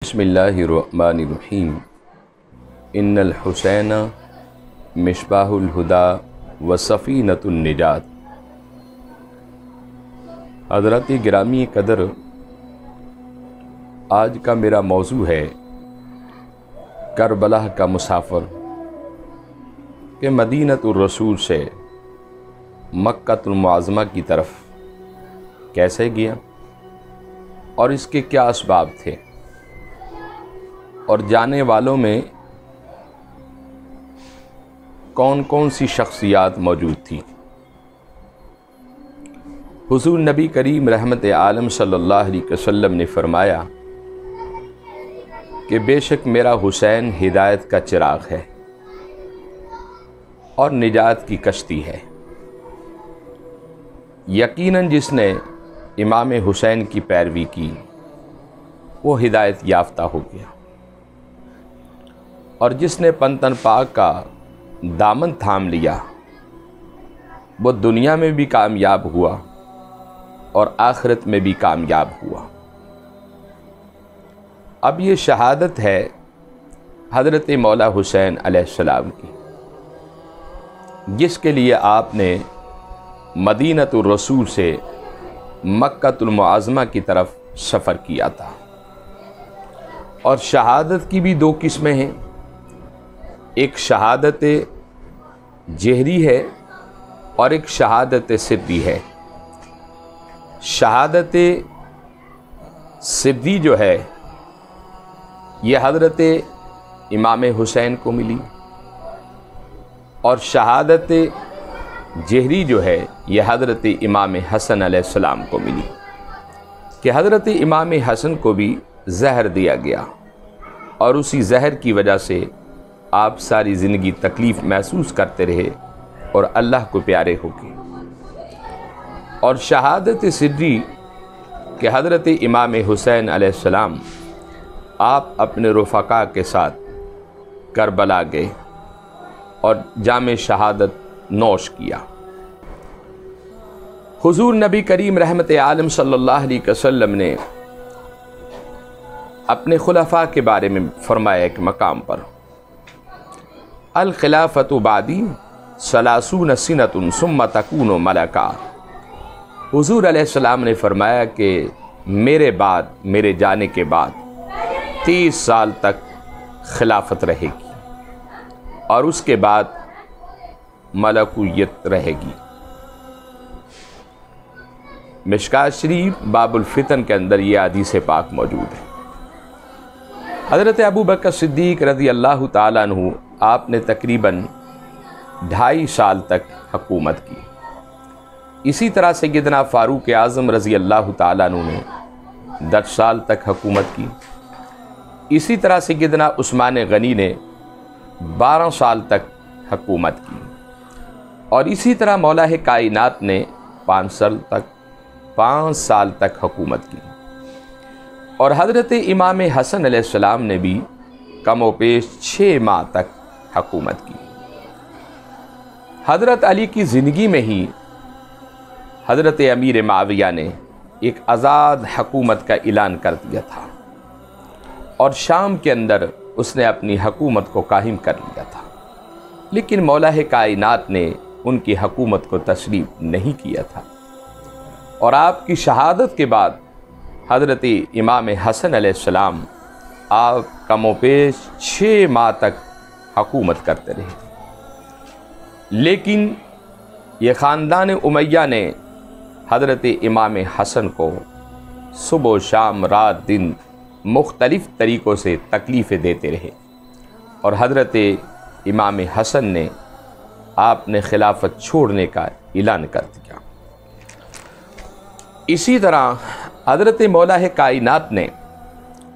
बिस्मिल्लाहिर्रहमानिर्रहीम। इन्नल हुसैन मिशबाहुल हुदा व सफ़ीनतुन निजात। हज़रत गिरामी कदर, आज का मेरा मौजू है करबला का मुसाफिर के मदीनतुर रसूल से मक्कातुल मुअज़्ज़मा की तरफ कैसे गया और इसके क्या असबाब थे और जाने वालों में कौन कौन सी शख्सियात मौजूद थी। हुज़ूर नबी करीम रहमत आलम सल्लल्लाहु अलैहि वसल्लम ने फरमाया कि बेशक मेरा हुसैन हिदायत का चिराग है और निजात की कश्ती है। यकीनन जिसने इमाम हुसैन की पैरवी की वो हिदायत याफ्ता हो गया, और जिसने पंतन पाक का दामन थाम लिया वो दुनिया में भी कामयाब हुआ और आखिरत में भी कामयाब हुआ। अब ये शहादत है हज़रत मौला हुसैन अलैहिस्सलाम की, जिसके लिए आपने मदीनतुर रसूल से मक्कातुल मुअज़्ज़मा की तरफ सफ़र किया था। और शहादत की भी दो किस्में हैं, एक शहादत जहरी है और एक शहादत सिर्री है। शहादत सिर्री जो है ये हज़रत इमाम हुसैन को मिली, और शहादत जहरी जो है यह हज़रत इमाम हसन अलैहिस्सलाम को मिली कि हज़रत इमाम हसन को भी जहर दिया गया और उसी जहर की वजह से आप सारी ज़िंदगी तकलीफ़ महसूस करते रहे और अल्लाह को प्यारे हो गए। और शहादत सिर्री के हज़रत इमाम हुसैन अलैहिस्सलाम आप अपने रफ़क़ा के साथ करबला गए और जाम शहादत नोश किया। हुज़ूर नबी करीम रहमत आलम सल्लल्लाहु अलैहि वसल्लम ने अपने खुलफ़ा के बारे में फरमाया एक मकाम पर, अल खिलाफतु बादी सलासून सिनतुन सुम्मा तकूनु मलका। हुज़ूर अलैहिस्सलाम ने फरमाया कि मेरे बाद, मेरे जाने के बाद 30 साल तक खिलाफत रहेगी और उसके बाद मलकुयत रहेगी। मिशकात शरीफ बाबुल फितन के अंदर ये हदीस पाक मौजूद है। हज़रत अबू बकर सिद्दीक़ रज़ी अल्लाह ताला अन्हु आपने तकरीबन 2.5 साल तक हुकूमत की। इसी तरह सैयदना फ़ारूक आज़म रज़ी अल्लाह ताला अन्हु ने 10 साल तक हुकूमत की। इसी तरह सैयदना उस्मान गनी ने 12 साल तक हुकूमत की, और इसी तरह मौला कायनात ने 5 साल तक हुकूमत की। और हज़रत इमाम हसन अलैहिस्सलाम ने भी कमोपेश 6 माह तक हुकूमत की। हज़रत अली की ज़िंदगी में ही हज़रत अमीर माविया ने एक आज़ाद हुकूमत का ऐलान कर दिया था और शाम के अंदर उसने अपनी हुकूमत को कायम कर लिया था, लेकिन मौला कायनात ने उनकी हुकूमत को तस्लीम नहीं किया था। और आपकी शहादत के बाद हज़रत इमाम हसन अलैहिस्सलाम आप कमोपेश 6 माह तक हुकूमत करते रहे, लेकिन ये ख़ानदान उमैया ने हज़रत इमाम हसन को सुबह शाम रात दिन मुख्तलिफ़ तरीक़ों से तकलीफ़ें देते रहे, और हज़रत इमाम हसन ने आपने खिलाफत छोड़ने का ऐलान कर दिया। इसी तरह हज़रत मौला कायनात ने,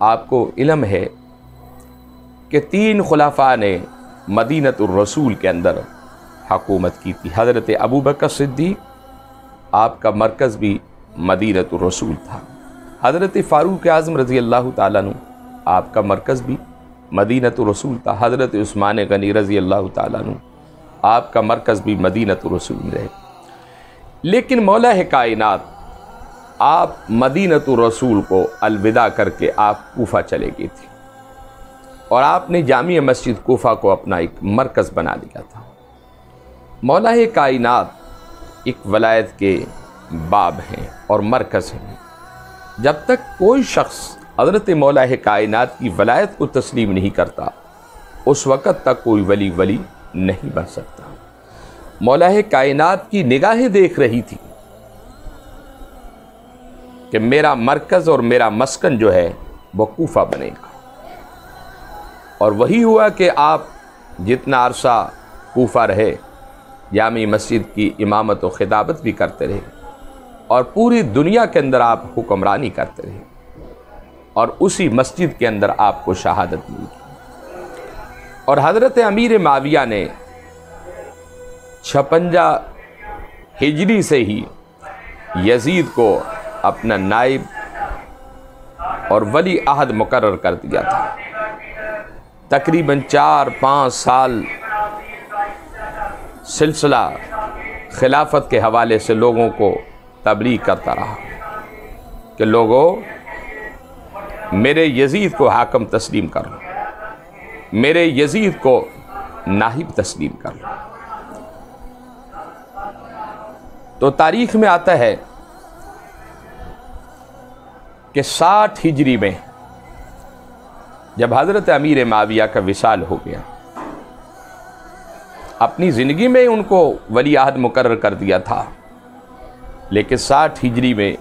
आपको इल्म है कि 3 खुलाफा ने मदीनतुर रसूल के अंदर हुकूमत की थी। हज़रत अबू बकर सिद्दीक़, आपका मरकज़ भी मदीनतुर रसूल था। हज़रत फ़ारूक आज़म रज़ी अल्लाह ताला अन्हु, आपका मरकज़ भी मदीनतुर रसूल था। हज़रत उस्मान गनी रज़ी अल्लाह ताला अन्हु, आपका मरकज़ भी मदीनतुर रसूल रहे। लेकिन मौला कायनात आप मदीनतुर रसूल को अलविदा करके आप कूफा चले गई थी और आपने जामिया मस्जिद कूफा को अपना एक मरकज़ बना लिया था। मौला कायनात एक वलायत के बाब हैं और मरकज़ हैं। जब तक कोई शख्स हज़रत मौला कायनात की वलायत को तस्लीम नहीं करता, उस वक़्त तक कोई वली नहीं बन सकता। मौला कायनात की निगाहें देख रही थी कि मेरा मरकज़ और मेरा मस्कन जो है वो कूफा बनेगा, और वही हुआ कि आप जितना अरसा कूफा रहे, जामी मस्जिद की इमामत और खिताबत भी करते रहे और पूरी दुनिया के अंदर आप हुक्मरानी करते रहे, और उसी मस्जिद के अंदर आपको शहादत मिली। और हज़रत अमीर माविया ने 56 हिजरी से ही यजीद को अपना नाइब और वली अहद मुकर्रर कर दिया था। तकरीबन 4-5 साल सिलसिला खिलाफत के हवाले से लोगों को तबलीग करता रहा कि लोगों, मेरे यजीद को हाकम तस्लीम कर लो, मेरे यजीद को नाहिब तस्लीम कर लो। तो तारीख में आता है कि 60 हिजरी में जब हज़रत अमीर माविया का विसाल हो गया, अपनी ज़िंदगी में उनको वली अहद मुकर्रर कर दिया था, लेकिन 60 हिजरी में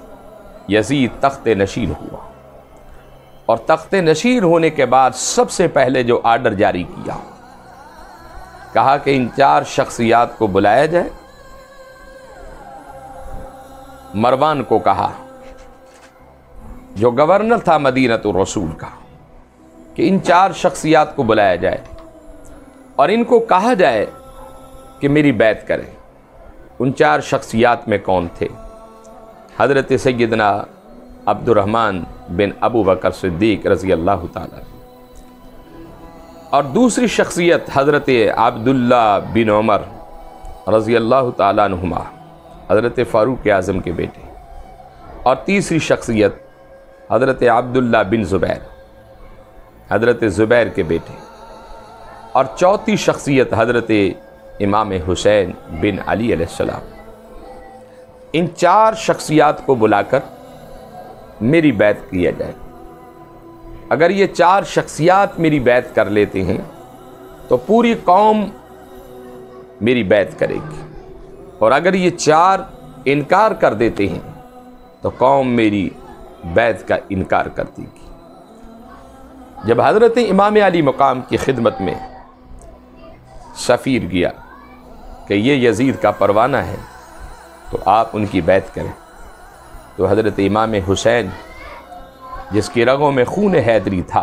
यजीद तख्त नशीन हुआ, और तख्त नशीन होने के बाद सबसे पहले जो आर्डर जारी किया, कहा कि इन 4 शख्सियात को बुलाया जाए। मरवान को कहा, जो गवर्नर था मदीनतुर रसूल का, कि इन 4 शख्सियात को बुलाया जाए और इनको कहा जाए कि मेरी बैत करें। उन 4 शख्सियात में कौन थे? हज़रत सैयदना अब्दुर्रहमान बिन अबू बकर सिद्दीक़ रज़ी अल्लाह ताला, और दूसरी शख्सियत हज़रत अब्दुल्ला बिन उमर रज़ी अल्लाह ताला अन्हुमा, हज़रत फ़ारूक आज़म के बेटे, और तीसरी शख्सियत हज़रत अब्दुल्ला बिन ज़ुबैर, हज़रत ज़ुबैर के बेटे, और चौथी शख्सियत हज़रत इमाम हुसैन बिन अली अलैहिस्सलाम। इन 4 शख्सियात को बुलाकर मेरी बैत किया जाए। अगर ये 4 शख्सियात मेरी बैत कर लेते हैं तो पूरी कौम मेरी बैत करेगी, और अगर ये 4 इनकार कर देते हैं तो कौम मेरी बैत का इनकार कर देगी। जब हज़रत इमाम अली मकाम की खिदमत में सफ़ीर गया कि ये यजीद का परवाना है, तो आप उनकी बैत करें, तो हज़रत इमाम हुसैन, जिसकी रगों में खून हैदरी था,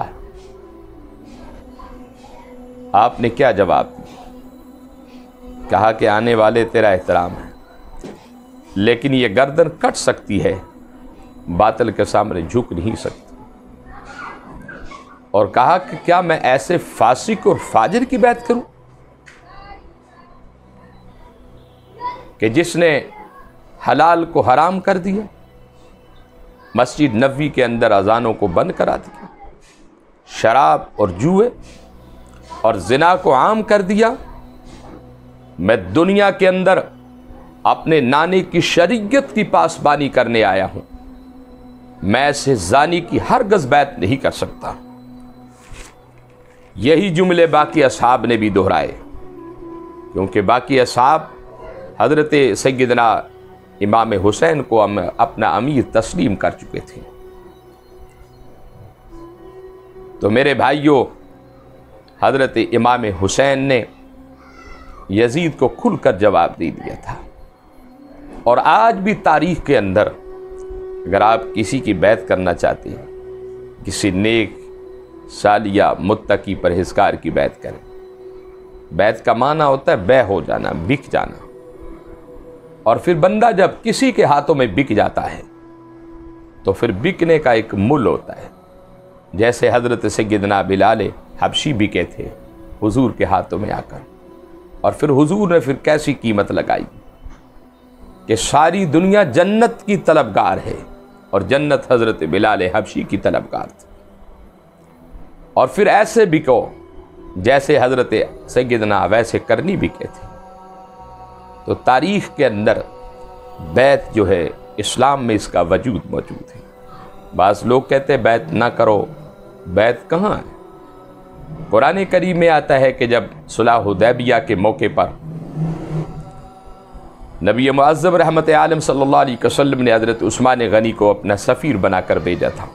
आपने क्या जवाब दिया? कहा कि आने वाले तेरा एहतराम है, लेकिन ये गर्दन कट सकती है, बातिल के सामने झुक नहीं सकती। और कहा कि क्या मैं ऐसे फासिक और फाजिर की बैत करूं कि जिसने हलाल को हराम कर दिया, मस्जिद नबवी के अंदर अजानों को बंद करा दिया, शराब और जुए और जिना को आम कर दिया। मैं दुनिया के अंदर अपने नाने की शरीयत की पासबानी करने आया हूं, मैं ऐसे जानी की हरगिज़ बैत नहीं कर सकता। यही जुमले बाकी असहाब ने भी दोहराए, क्योंकि बाकी असहाब हज़रत सैयदना इमाम हुसैन को अपना अमीर तस्लीम कर चुके थे। तो मेरे भाइयों, हज़रत इमाम हुसैन ने यजीद को खुलकर जवाब दे दिया था। और आज भी तारीख़ के अंदर अगर आप किसी की बैत करना चाहते हैं, किसी नेक सालिया मुत्तकी परहेज़गार की बैत करें। बैत का माना होता है बै हो जाना, बिक जाना। और फिर बंदा जब किसी के हाथों में बिक जाता है तो फिर बिकने का एक मूल्य होता है। जैसे हज़रत सैयदना बिलाल हबशी बिके थे हुजूर के हाथों में आकर, और फिर हुजूर ने फिर कैसी कीमत लगाई कि सारी दुनिया जन्नत की तलबगार है, और जन्नत हज़रत बिलाल हबशी की तलबगार थी। और फिर ऐसे बिको जैसे हज़रत सैयदना वैसे करनी बिके थे। तो तारीख़ के अंदर बैत जो है इस्लाम में इसका वजूद मौजूद है। बाज़ लोग कहते हैं बैत ना करो, बैत कहाँ है? कुरान करीम में आता है कि जब सुलह हुदैबिया के मौके पर नबी मुअज़्ज़म रहमत आलम सल्लल्लाहु अलैहि वसल्लम ने हज़रत उस्मान गनी को अपना सफ़ीर बनाकर भेजा था,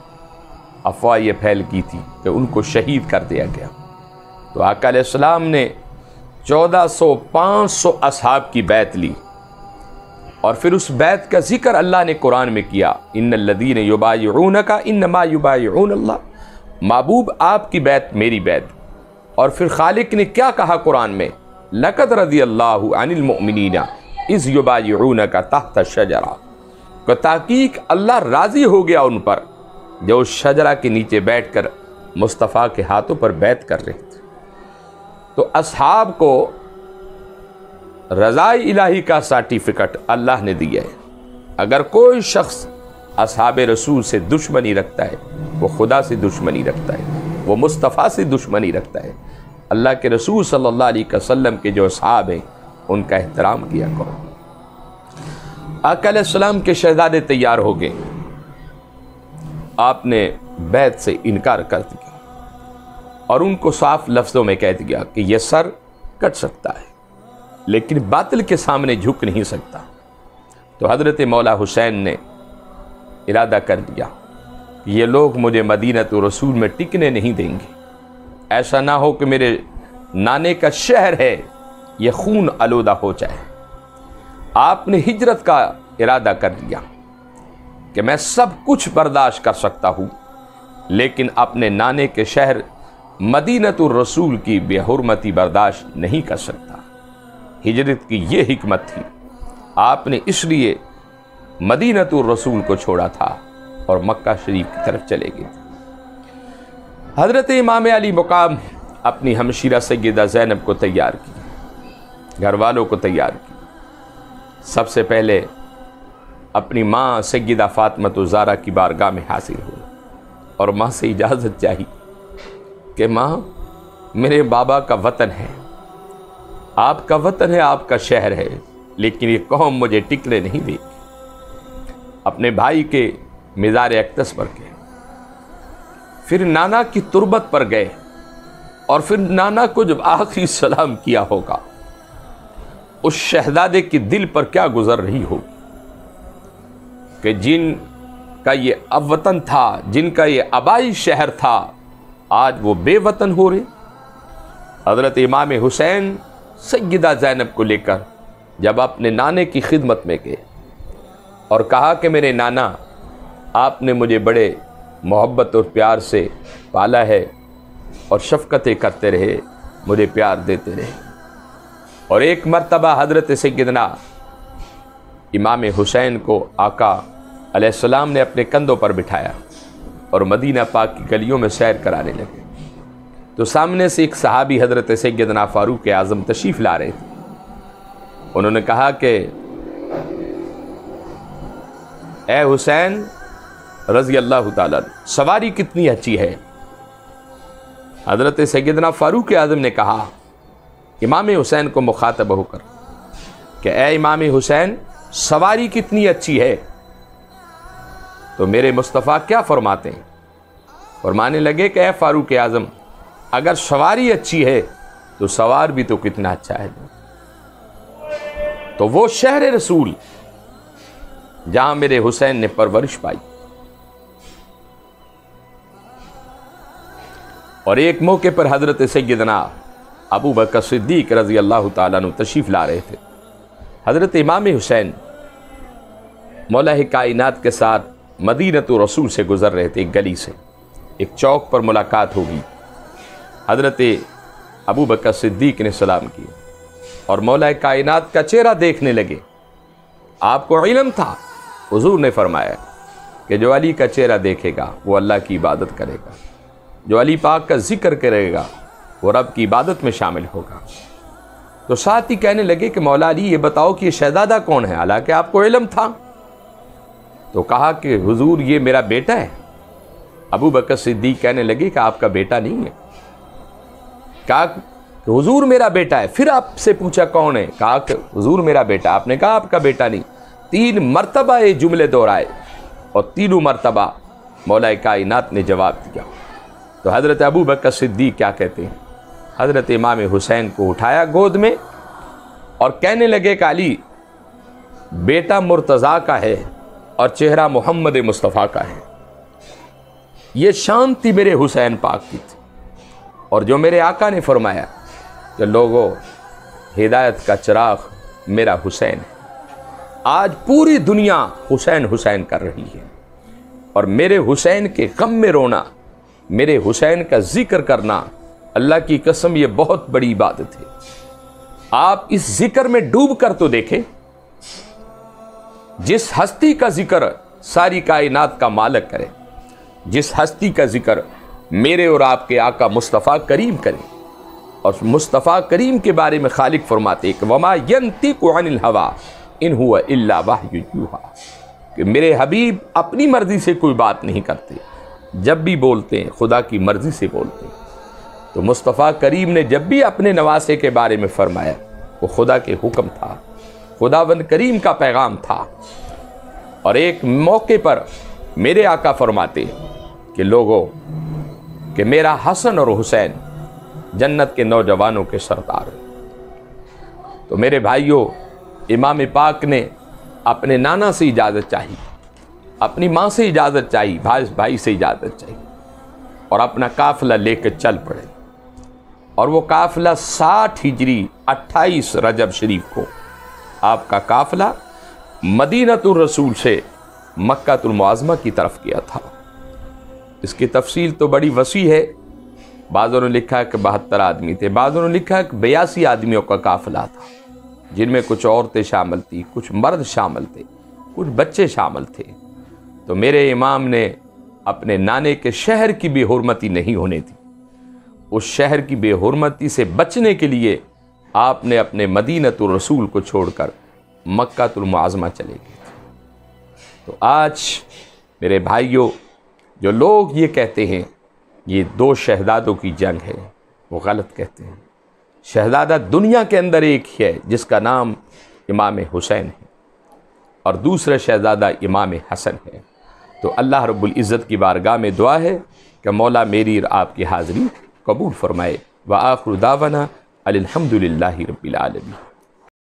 अफवाह ये फैल की थी कि उनको शहीद कर दिया गया। तो आका अलैहिस्सलाम ने 1400-500 असहाब की बैत ली और फिर उस बैत का जिक्र अल्लाह ने कुरान में किया, इन्नल्लज़ीना युबायिऊनका इन्नमा युबायिऊनल्लाह, महबूब आपकी बैत मेरी बैत। और फिर खालिक ने क्या कहा कुरान में, लक़द रज़ियल्लाहु अनिल मुअमिनीना इज़ युबायिऊनका तहत शजरा, को ताकीक अल्लाह राज़ी हो गया उन पर जो उस शजरा के नीचे बैठकर मुस्तफ़ा के हाथों पर बैत कर रहे थे। तो असहाब को रज़ाए इलाही का सर्टिफिकेट अल्लाह ने दिया है। अगर कोई शख्स असहाबे रसूल से दुश्मनी रखता है, वो खुदा से दुश्मनी रखता है, वो मुस्तफ़ा से दुश्मनी रखता है। अल्लाह के रसूल सल्लल्लाहु अलैहि वसल्लम के जो असहाब हैं उनका एहतराम किया करो। आका अलैहिस्सलाम के शहज़ादे तैयार हो गए, आपने बैत से इनकार कर दिया और उनको साफ लफ्ज़ों में कह दिया कि यह सर कट सकता है लेकिन बातिल के सामने झुक नहीं सकता। तो हज़रत मौला हुसैन ने इरादा कर दिया कि ये लोग मुझे मदीनतुर रसूल में टिकने नहीं देंगे, ऐसा ना हो कि मेरे नाने का शहर है ये खून आलूदा हो जाए। आपने हिजरत का इरादा कर लिया कि मैं सब कुछ बर्दाश्त कर सकता हूँ लेकिन अपने नाने के शहर मदीनतुर रसूल की बेहुरमती बर्दाश्त नहीं कर सकता। हिजरत की ये हिकमत थी, आपने इसलिए मदीनतुर रसूल को छोड़ा था और मक्का शरीफ की तरफ चले गए। हज़रत इमाम अली मुकाम अपनी हमशीरा सैयदा ज़ैनब को तैयार की, घर वालों को तैयार की। सबसे पहले अपनी माँ सैयदा फ़ातिमा ज़हरा की बारगाह में हासिल हुए और माँ से इजाज़त चाहिए कि माँ मेरे बाबा का वतन है, आपका वतन है, आपका शहर है, लेकिन ये कौम मुझे टिकने नहीं देगी। अपने भाई के मिज़ार अक़दस पर गए, फिर नाना की तुरबत पर गए और फिर नाना को जब आखिरी सलाम किया होगा उस शहजादे के दिल पर क्या गुजर रही होगी कि जिनका ये अवतन था, जिनका ये आबाई शहर था, आज वो बेवतन हो रहे। हज़रत इमाम हुसैन सैयदा ज़ैनब को लेकर जब अपने नाने की खिदमत में गए और कहा कि मेरे नाना, आपने मुझे बड़े मोहब्बत और प्यार से पाला है और शफ़क़तें करते रहे, मुझे प्यार देते रहे। और एक मर्तबा हज़रत सैयदना इमाम हुसैन को आका अलैहिस्सलाम ने अपने कंधों पर बिठाया और मदीना पाक की गलियों में सैर कराने लगे। तो सामने से एक सहाबी हज़रत सैयदना फ़ारूक आज़म तशरीफ़ ला रहे थे। उन्होंने कहा कि ए हुसैन रज़ी अल्लाह ताला, सवारी कितनी अच्छी है। हज़रत सैयदना फ़ारूक आज़म ने कहा इमाम हुसैन को मुखातब होकर कि ए इमाम हुसैन, सवारी कितनी अच्छी है। तो मेरे मुस्तफ़ा क्या फरमाते हैं? फरमाने लगे कि ए फ़ारूक आज़म, अगर सवारी अच्छी है तो सवार भी तो कितना अच्छा है। तो वो शहर रसूल जहां मेरे हुसैन ने परवरिश पाई। और एक मौके पर हज़रत सैयदना अबू बकर सिद्दीक़ रज़ी अल्लाह ताला अन्हु तशरीफ़ ला रहे थे। हज़रत इमाम हुसैन मौला कायनात के साथ मदीनतुर रसूल से गुज़र रहे थे। एक गली से एक चौक पर मुलाकात होगी। हज़रत अबू बकर सिद्दीक़ ने सलाम किया और मौला कायनात का चेहरा देखने लगे। आपको इल्म था, हुज़ूर ने फरमाया कि जो अली का चेहरा देखेगा वो अल्लाह की इबादत करेगा, जो अली पाक का जिक्र करेगा वो रब की इबादत में शामिल होगा। तो साथ ही कहने लगे कि मौला अली, ये बताओ कि ये शहज़ादा कौन है। हालांकि आपको इल्म था। तो कहा कि हुजूर ये मेरा बेटा है। अबू बकर सिद्दीक कहने लगे कि आपका बेटा नहीं है। कहा कि हुजूर मेरा बेटा है। फिर आपसे पूछा कौन है? कहा कि हुजूर मेरा बेटा। आपने कहा आपका बेटा नहीं। 3 मरतबा ये जुमले दोहराए और तीनों मरतबा मौला कायनात ने जवाब दिया। तो हज़रत अबू बकर सिद्दीक क्या कहते हैं? हज़रत इमाम हुसैन को उठाया गोद में और कहने लगे कि अली, बेटा मुर्तज़ा का है और चेहरा मोहम्मद मुस्तफ़ा का है। ये शान थी मेरे हुसैन पाक की थी। और जो मेरे आका ने फरमाया कि लोगों, हिदायत का चिराग मेरा हुसैन है। आज पूरी दुनिया हुसैन हुसैन कर रही है और मेरे हुसैन के गम में रोना, मेरे हुसैन का जिक्र करना, अल्लाह की कसम ये बहुत बड़ी इबादत है। आप इस जिक्र में डूब कर तो देखें। जिस हस्ती का जिक्र सारी कायनात का मालिक करे, जिस हस्ती का जिक्र मेरे और आपके आका मुस्तफ़ा करीम करे, और मुस्तफ़ा करीम के बारे में खालिक फरमाते कि वमा यंतिकु अनिल हवा इन हुवा इल्ला वहयु यूहा, कि मेरे हबीब अपनी मर्जी से कोई बात नहीं करते, जब भी बोलते हैं खुदा की मर्जी से बोलते हैं। तो मुस्तफ़ा करीम ने जब भी अपने नवासे के बारे में फरमाया वो खुदा के हुक्म था, खुदावंद करीम का पैगाम था। और एक मौके पर मेरे आका फरमाते कि लोगों, कि मेरा हसन और हुसैन जन्नत के नौजवानों के सरदार। तो मेरे भाइयों, इमाम पाक ने अपने नाना से इजाज़त चाहिए, अपनी माँ से इजाज़त चाहिए, भाई से इजाज़त चाहिए और अपना काफ़िला लेकर चल पड़े। और वो काफ़िला 60 हिजरी 28 रजब शरीफ को आपका काफ़िला मदीनतुर रसूल से मक्कातुल मुअज़्ज़मा की तरफ गया था। इसकी तफसील तो बड़ी वसी है। बाज़ों ने लिखा है कि 72 आदमी थे, बाज़ों ने लिखा है कि 82 आदमियों का काफ़िला था, जिनमें कुछ औरतें शामिल थी, कुछ मर्द शामिल थे, कुछ बच्चे शामिल थे। तो मेरे इमाम ने अपने नाने के शहर की बेहुरमती नहीं होने दी। उस शहर की बेहुरमती से बचने के लिए आपने अपने मदीनतुर रसूल को छोड़कर मक्कातुल मुअज़्ज़मा चले गए थे। तो आज मेरे भाइयों, जो लोग ये कहते हैं ये 2 शहदादों की जंग है, वो गलत कहते हैं। शहदादा दुनिया के अंदर एक ही है जिसका नाम इमाम हुसैन है और दूसरा शहजादा इमाम हसन है। तो अल्लाह रब्बुल इज़्ज़त की बारगाह में दुआ है कि मौला मेरी और आपकी हाज़िरी कबूल फरमाए। व आखिरु दावाना अनिल हम्दुलिल्लाहि रब्बिल आलमीन।